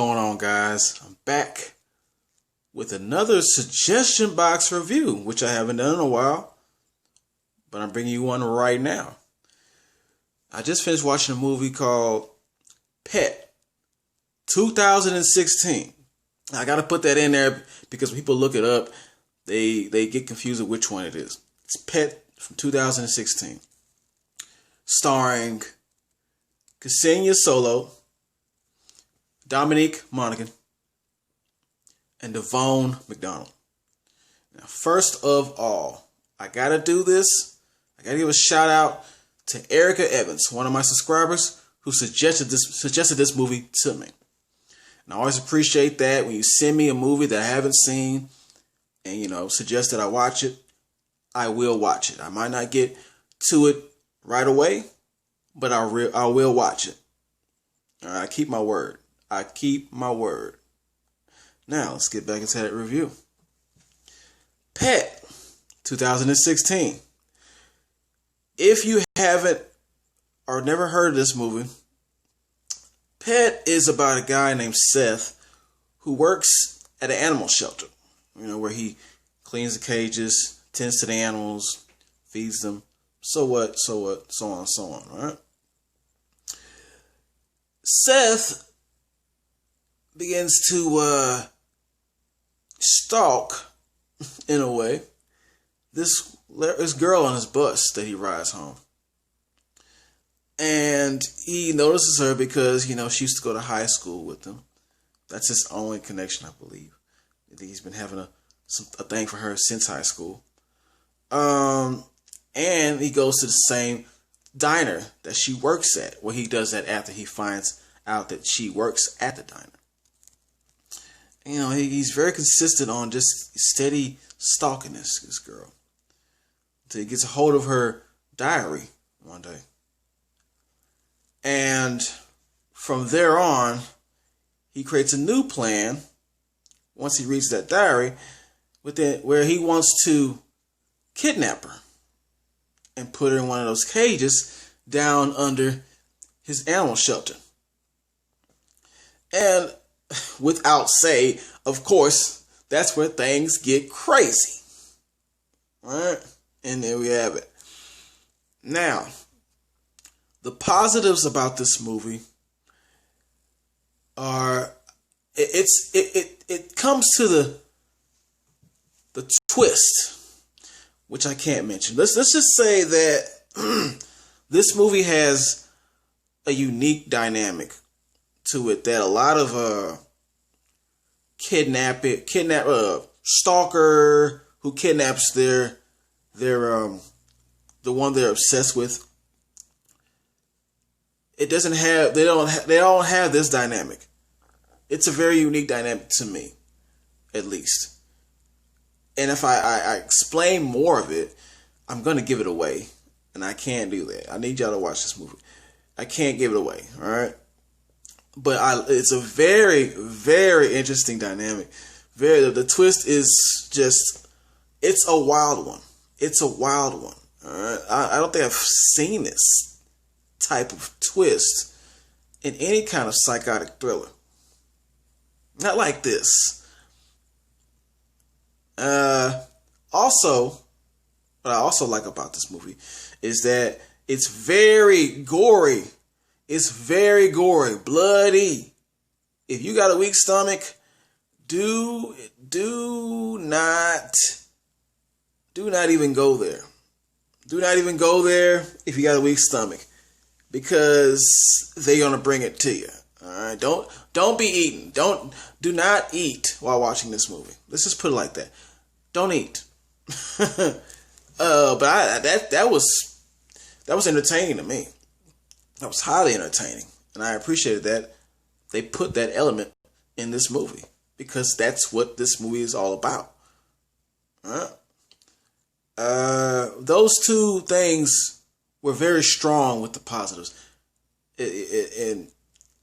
going on, guys? I'm back with another suggestion box review, which I haven't done in a while, but I'm bringing you one right now. I just finished watching a movie called Pet 2016. I got to put that in there because when people look it up, they get confused with which one it is. It's Pet from 2016, starring Ksenia Solo, Dominique Monaghan, and Devon McDonald. Now, first of all, I gotta do this. I gotta give a shout out to Erica Evans, one of my subscribers who suggested this movie to me. And I always appreciate that when you send me a movie that I haven't seen and suggest that I watch it. I will watch it. I might not get to it right away, but I will watch it. All right, I keep my word. I keep my word. Now, let's get back into that review. Pet 2016. If you haven't or never heard of this movie, Pet is about a guy named Seth who works at an animal shelter, where he cleans the cages, tends to the animals, feeds them, so on and so on, right? Seth begins to stalk, in a way, this girl on his bus that he rides home. And he notices her because, she used to go to high school with him. That's his only connection, I believe. I think he's been having a thing for her since high school. And he goes to the same diner that she works at. Well, he does that after he finds out that she works at the diner. He's very consistent on just steady stalking this girl until he gets a hold of her diary one day. And from there on, he creates a new plan once he reads that diary where he wants to kidnap her and put her in one of those cages down under his animal shelter. And without say, of course, that's where things get crazy. Alright? And there we have it. Now, the positives about this movie are it comes to the twist, which I can't mention. Let's just say that this movie has a unique dynamic to it that a lot of stalker who kidnaps the one they're obsessed with. They don't have this dynamic. It's a very unique dynamic to me, at least. And if I explain more of it, I'm gonna give it away, and I can't do that. I need y'all to watch this movie. I can't give it away, all right? But it's a very, very interesting dynamic. The twist is just, it's a wild one. It's a wild one. All right? I don't think I've seen this type of twist in any kind of psychotic thriller. Not like this. Also, what I also like about this movie is that it's very gory. It's very gory, bloody. If you got a weak stomach, do not even go there. Do not even go there if you got a weak stomach, because they're gonna bring it to you. All right, don't be eating. Do not eat while watching this movie. Let's just put it like that. Don't eat. But that was entertaining to me. That was highly entertaining, and I appreciated that they put that element in this movie, because that's what this movie is all about. All right? Those two things were very strong with the positives. And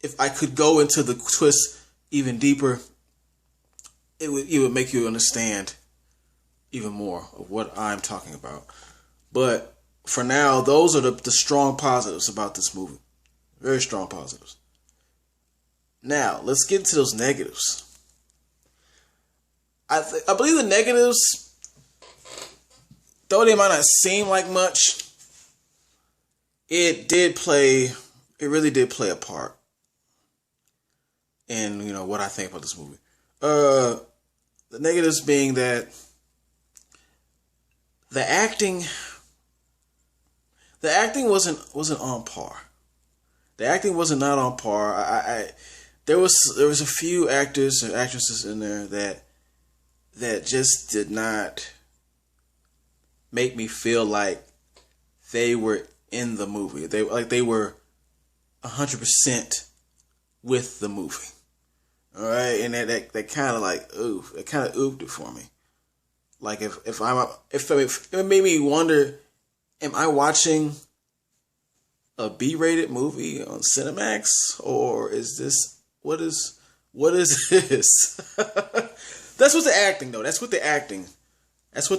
if I could go into the twist even deeper, it would make you understand even more of what I'm talking about. But for now, those are the strong positives about this movie. Very strong positives. Now, let's get into those negatives. I believe the negatives, though they might not seem like much, it really did play a part in, what I think about this movie. The negatives being that the acting wasn't on par. The acting wasn't not on par. There was a few actors and actresses in there that just did not make me feel like they were in the movie. They were 100% with the movie. All right, and that kind of it kind of oofed it for me. Like if it made me wonder, am I watching a B-rated movie on Cinemax, or is this what is this? That's what the acting though. That's what the acting. Well,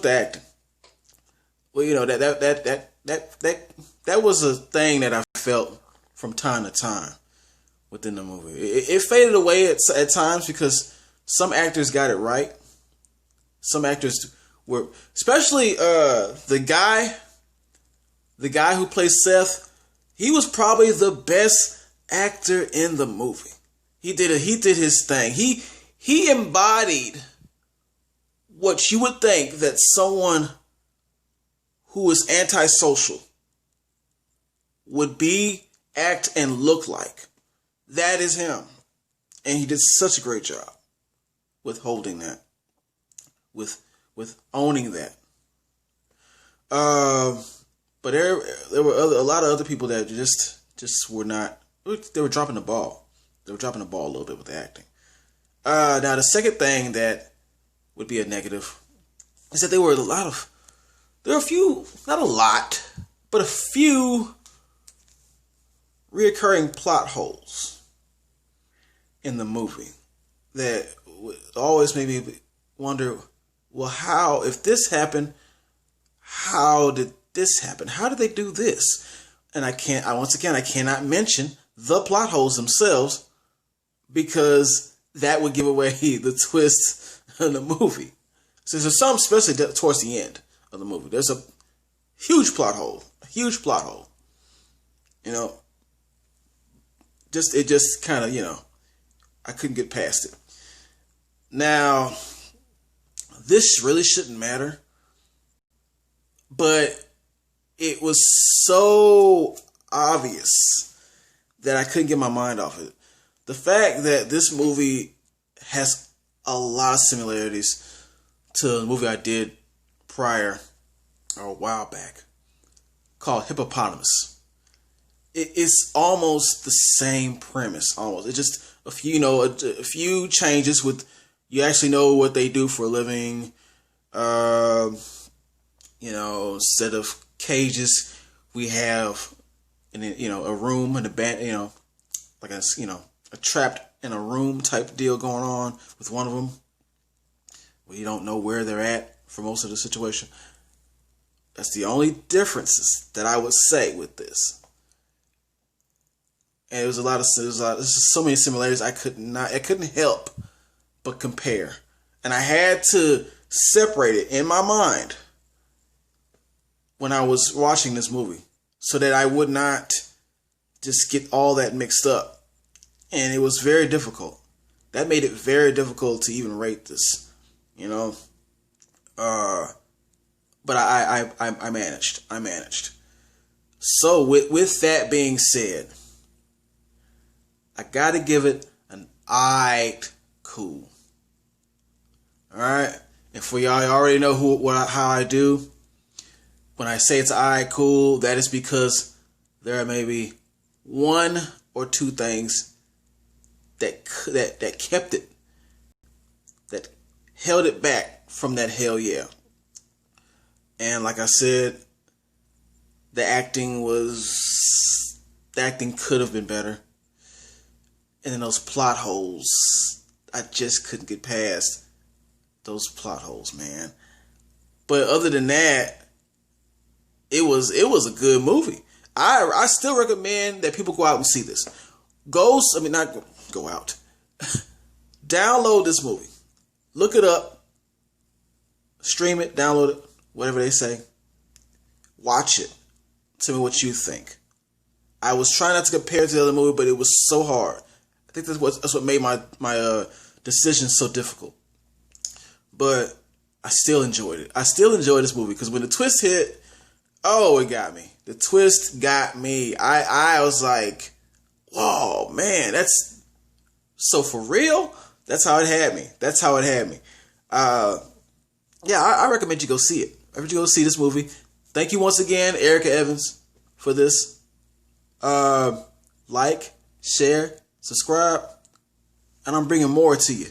that was a thing that I felt from time to time within the movie. It faded away at times because some actors got it right. Some actors were, especially the guy who plays Seth. He was probably the best actor in the movie. He did his thing. He embodied what you would think that someone who is antisocial would be, act, and look like. That is him. And he did such a great job with holding that, with owning that. But there were a lot of other people that just were not. They were dropping the ball. They were dropping the ball a little bit with the acting. Now the second thing that would be a negative is that there were a few, not a lot, but a few reoccurring plot holes in the movie that always made me wonder, well, if this happened, how did this happen? How did they do this? And I cannot mention the plot holes themselves because that would give away the twist of the movie. So there's some, especially towards the end of the movie, there's a huge plot hole. It just kind of, I couldn't get past it. Now, this really shouldn't matter, but it was so obvious that I couldn't get my mind off it. The fact that this movie has a lot of similarities to the movie I did prior, or a while back, called Hippopotamus. It is almost the same premise, almost. It's just a few changes with, you actually know what they do for a living. Instead of cages, we have a room and a band, like a trapped in a room type deal going on with one of them, where you don't know where they're at for most of the situation. That's the only differences that I would say with this. And there's so many similarities I couldn't help but compare. And I had to separate it in my mind when I was watching this movie so that I would not just get all that mixed up. And it was very difficult. That made it very difficult to even rate this, but I managed. So with that being said, I gotta give it an aight cool. All right, and for y'all, you already know how I do. When I say it's aight cool, that is because there are maybe one or two things that kept it, that held it back from that hell yeah. And like I said, the acting could have been better. And then those plot holes, I just couldn't get past those plot holes, man. But other than that, it was a good movie. I still recommend that people go out and see this. go out. Download this movie. Look it up. Stream it, download it, whatever they say. Watch it. Tell me what you think. I was trying not to compare it to the other movie, but it was so hard. I think that's what made my decision so difficult. But I still enjoyed it. I still enjoyed this movie because when the twist hit, oh, it got me. The twist got me. I was like, whoa, man, that's so for real. That's how it had me. That's how it had me. Yeah, I recommend you go see it. I recommend you go see this movie. Thank you once again, Erica Evans, for this. Like, share, subscribe, and I'm bringing more to you.